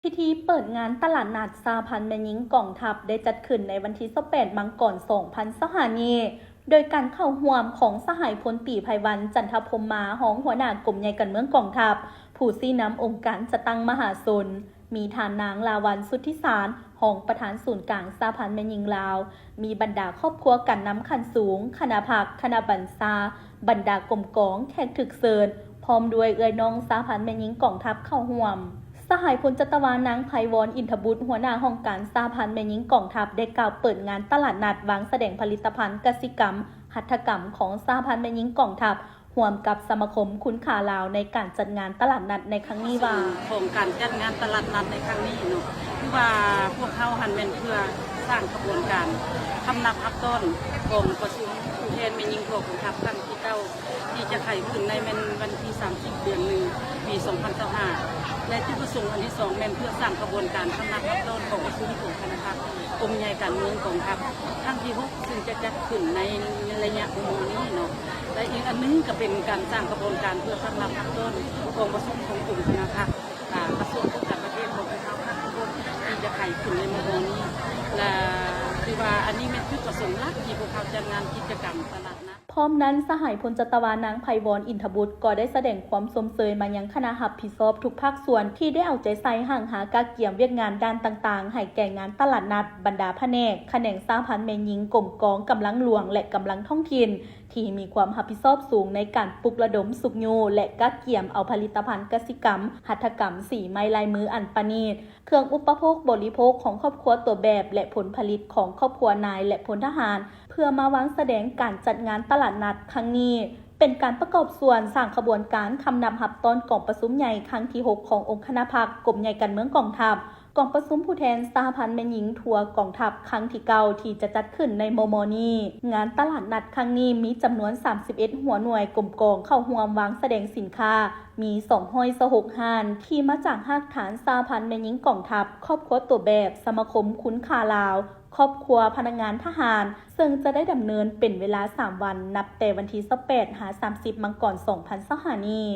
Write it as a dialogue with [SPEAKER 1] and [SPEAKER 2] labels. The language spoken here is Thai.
[SPEAKER 1] พิธีเปิดงานตลาดนัดสหพันธ์แม่หญิงกองทัพได้จัดขึ้นในวันที่28มังกร2025นี้โดยการเข้าร่วมของสหายพลปีไพวันจันทพรมมาหองหัวหน้ากลุ่มใหญ่กันเมืองกองทัพผู้ซี่นำองค์การจะตั้งมหาชนมีฐานนางลาวันสุทธิสารหองประธานศูนย์กลางสหพันธ์แม่หญิงลาวมีบรรดาครอบครัวกันน้ำขันสูงคณะผักคณะบัญชาบรรดากรมกองแขกถึกเซินพร้อมด้วยเอ่ยน้องสหพันธ์แม่หญิงกองทัพเข้าร่วมสหายพลจัตวานางไพวรอินทบุตรหัวหน้าห้องการสหพันธ์แม่หญิงกองทัพได้กล่าวเปิดงานตลาดนัดวางแสดงผลิตภัณฑ์กสิกรรมหัตถกรรมของสหพันธ์แม่หญิงกองทัพร่วมกับสมาคมคุณค่าลาวในการจัดงานตลาดนัดในครั้งนี้ว่า
[SPEAKER 2] ของการจัดงานตลาดนัดในครั้งนี้เนาะคือว่าพวกเขาหันเป็นเพื่อสร้างกระบวนการทำนับอัพต้นกองประชุมผู้แทนแม่หญิงของกองทัพครั้งที่9ที่จะไขขึ้นในวันที่30เดือน1ปี2025และที่ประสงค์อันที่2เป็นเพื่อสร้างกระบวนการทำนับอัพต้นของประชุมของคณะทัพกรมใหญ่การเมืองกองทัพครั้งที่6ซึ่งจะจัดขึ้นในระยะประมาณนี้เนาะและอีกอันนึงก็เป็นการสร้างกระบวนการเพื่อทำนับอัพต้นของประชุมของกลุ่มคณะทัพกระทรวงการประเทศของเขาทั้งหมดที่จะไขขึ้นในโมเดลนี้และคือว่าอันนี้เป็นจุดประสงค์หลักที่พวกเขาจัดงานกิจกรรมตลาดนัด
[SPEAKER 1] พร้อมนั้นสหายพลจัตวานางไพวรอินทบุตรก็ได้แสดงความสมเสยมายังคณะรับผิดชอบทุกภาคส่วนที่ได้เอาใจใส่ห่างหากาเกี่ยมเวียดงานด้านต่างๆให้แก่งานตลาดนัดบรรดาแผนกแขนงสหพันธ์แม่หญิงกรมกองกำลังหลวงและกำลังท้องถิ่นที่มีความรับผิดชอบสูงในการปลุกระดมสุกโยและกาเกี่ยมเอาผลิตภัณฑ์กสิกรรมหัตถกรรมสีไม้ลายมืออันประณีตเครื่องอุปโภคบริโภคของครอบครัวตัวแบบและผลผลิตของครอบครัวนายและพลทหารเพื่อมาวางแสดงการจัดงานตลาดนัดครั้งนี้เป็นการประกอบส่วนสร้างขบวนการคำนำหับต้นกองประชุมใหญ่ครั้งที่6ขององค์คณะพรรคกรมใหญ่การเมืองกองทัพกองประชุมผู้แทนสหพันธ์แม่หญิงทัวร์กองทัพครั้งที่9ที่จะจัดขึ้นในโมโมนีงานตลาดนัดครั้งนี้มีจำนวน31หัวหน่วยกรมกองเข้าร่วมวางแสดงสินค้ามี226ห้านที่มาจากภาคฐานสหพันธ์แม่หญิงกองทัพครอบครัวตัวแบบสมาคมคุ้นค่าลาวครอบครัวพนักงานทหารซึ่งจะได้ดำเนินเป็นเวลา3วันนับแต่วันที่28-30มังกร2025นี้